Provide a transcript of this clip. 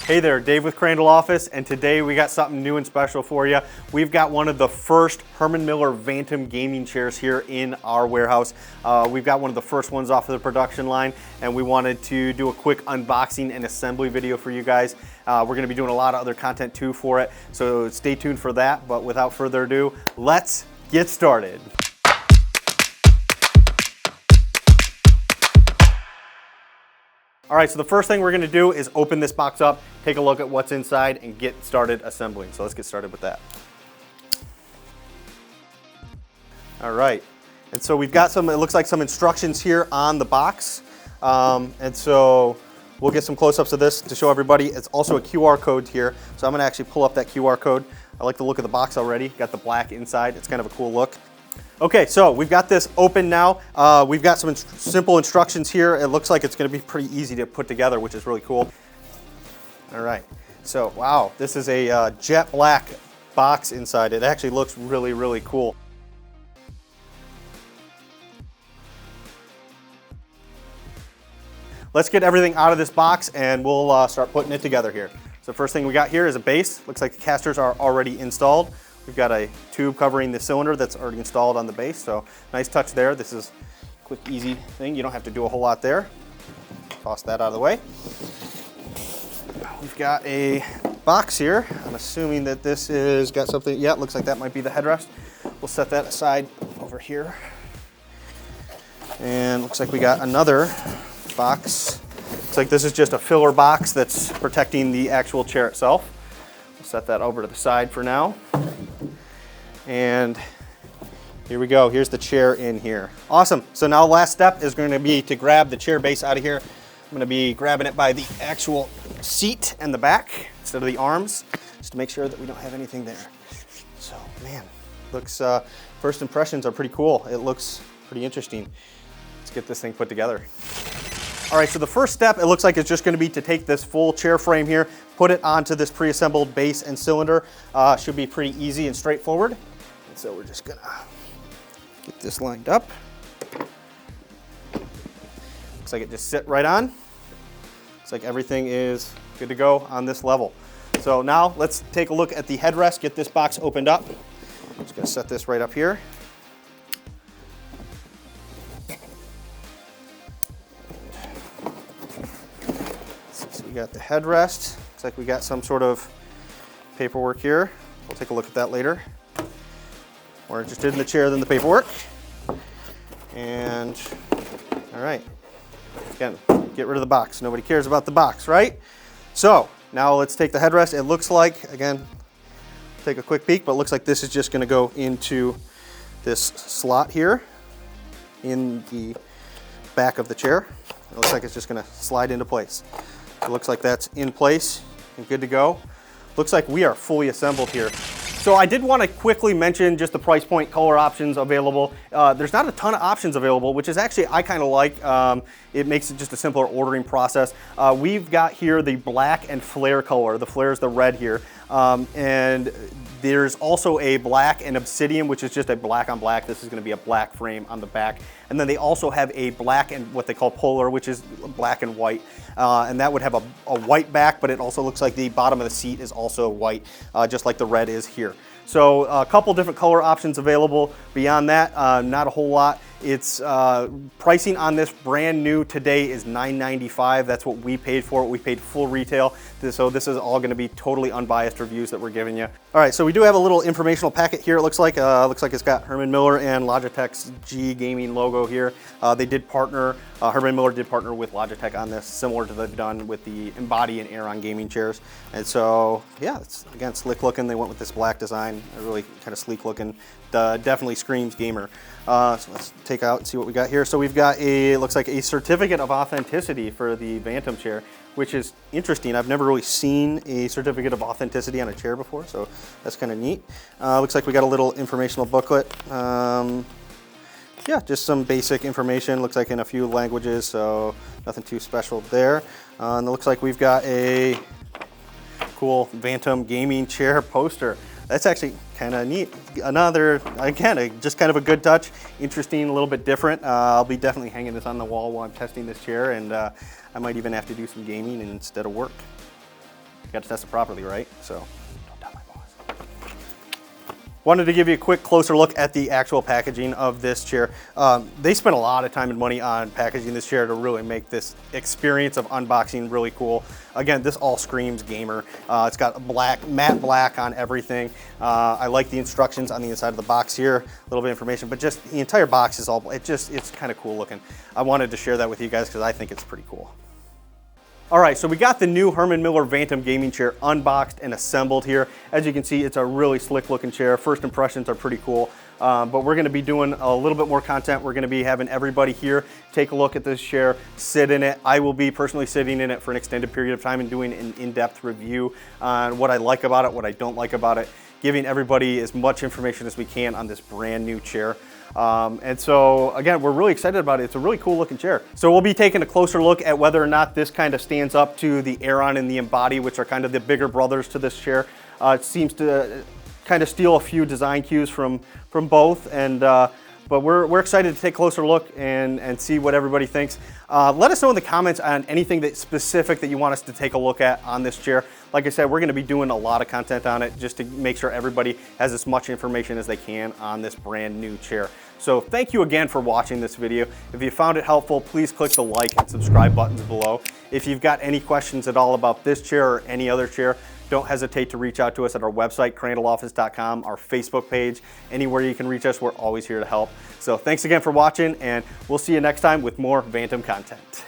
Hey there, Dave with Crandall Office, and today we got something new and special for you. We've got one of the first Herman Miller Vantum gaming chairs here in our warehouse. We've got one of the first ones off of the production line, and we wanted to do a quick unboxing and assembly video for you guys. We're going to be doing a lot of other content too for it, so stay tuned for that. But without further ado, let's get started. All right, so the first thing we're gonna do is open this box up, take a look at what's inside, and get started assembling. So let's get started with that. All right, and so we've got some, it looks like some instructions here on the box. And so we'll get some close-ups of this to show everybody. It's also a QR code here, so I'm gonna actually pull up that QR code. I like the look of the box already. Got the black inside, it's kind of a cool look. Okay, so we've got this open now. We've got some simple instructions here. It looks like it's gonna be pretty easy to put together, which is really cool. All right, so wow, this is a jet black box inside. It actually looks really, really cool. Let's get everything out of this box and we'll start putting it together here. So first thing we got here is a base. Looks like the casters are already installed. We've got a tube covering the cylinder that's already installed on the base, so nice touch there. This is a quick, easy thing. You don't have to do a whole lot there. Toss that out of the way. We've got a box here. I'm assuming that this is got something, yeah, it looks like that might be the headrest. We'll set that aside over here. And looks like we got another box. Looks like this is just a filler box that's protecting the actual chair itself. We'll set that over to the side for now. And here we go, here's the chair in here. Awesome, so now last step is going to be to grab the chair base out of here. I'm going to be grabbing it by the actual seat and the back instead of the arms, just to make sure that we don't have anything there. So man, looks, first impressions are pretty cool. It looks pretty interesting. Let's get this thing put together. All right, so the first step, it looks like it's just gonna be to take this full chair frame here, put it onto this pre-assembled base and cylinder. Should be pretty easy and straightforward. And so we're just gonna get this lined up. Looks like it just sit right on. Looks like everything is good to go on this level. So now let's take a look at the headrest, get this box opened up. I'm just gonna set this right up here. We got the headrest. Looks like we got some sort of paperwork here. We'll take a look at that later. More interested in the chair than the paperwork. And all right, again, get rid of the box. Nobody cares about the box, right? So now let's take the headrest. It looks like, again, take a quick peek, but it looks like this is just gonna go into this slot here in the back of the chair. It looks like it's just gonna slide into place. It looks like that's in place and good to go. Looks like we are fully assembled here. So I did want to quickly mention just the price point, color options available. There's not a ton of options available, which is actually I kind of like. It makes it just a simpler ordering process. We've got here the black and flare color. The flare is the red here. And there's also a black and obsidian, which is just a black on black. This is going to be a black frame on the back. And then they also have a black and what they call polar, which is black and white. And that would have a white back, but it also looks like the bottom of the seat is also white, just like the red is here. So a couple different color options available. Beyond that, not a whole lot. It's pricing on this brand new today is $9.95. That's what we paid for it. We paid full retail. So this is all going to be totally unbiased reviews that we're giving you. All right, so we do have a little informational packet here. It looks like it's got Herman Miller and Logitech's G gaming logo here. They did partner. Herman Miller did partner with Logitech on this, similar to what they've done with the Embody and Aeron gaming chairs. And so yeah, it's again slick looking. They went with this black design, really kind of sleek looking. Definitely screams gamer. So let's take out and see what we got here. So we've got it looks like a certificate of authenticity for the Vantum chair, which is interesting. I've never really seen a certificate of authenticity on a chair before, so that's kind of neat. Looks like we got a little informational booklet. Yeah, just some basic information. Looks like in a few languages, so nothing too special there. And it looks like we've got a cool Vantum gaming chair poster. That's actually kind of neat. Another, again, just kind of a good touch. Interesting, a little bit different. I'll be definitely hanging this on the wall while I'm testing this chair, and I might even have to do some gaming instead of work. got to test it properly, right? So don't tell my boss. Wanted to give you a quick closer look at the actual packaging of this chair. They spent a lot of time and money on packaging this chair to really make this experience of unboxing really cool. Again, this all screams gamer. It's got matte black on everything. I like the instructions on the inside of the box here, a little bit of information, but just the entire box is all, it's kind of cool looking. I wanted to share that with you guys because I think it's pretty cool. All right, so we got the new Herman Miller Vantum gaming chair unboxed and assembled here. As you can see, it's a really slick looking chair. First impressions are pretty cool, but we're gonna be doing a little bit more content. We're gonna be having everybody here take a look at this chair, sit in it. I will be personally sitting in it for an extended period of time and doing an in-depth review on what I like about it, what I don't like about it, giving everybody as much information as we can on this brand new chair. And so again, we're really excited about it. It's a really cool looking chair. So we'll be taking a closer look at whether or not this kind of stands up to the Aeron and the Embody, which are kind of the bigger brothers to this chair. It seems to kind of steal a few design cues from both, and but we're excited to take a closer look and see what everybody thinks. Let us know in the comments on anything that's specific that you want us to take a look at on this chair. Like I said, we're gonna be doing a lot of content on it just to make sure everybody has as much information as they can on this brand new chair. So thank you again for watching this video. If you found it helpful, please click the like and subscribe buttons below. If you've got any questions at all about this chair or any other chair, don't hesitate to reach out to us at our website, crandalloffice.com, our Facebook page, anywhere you can reach us. We're always here to help. So thanks again for watching, and we'll see you next time with more Vantum content.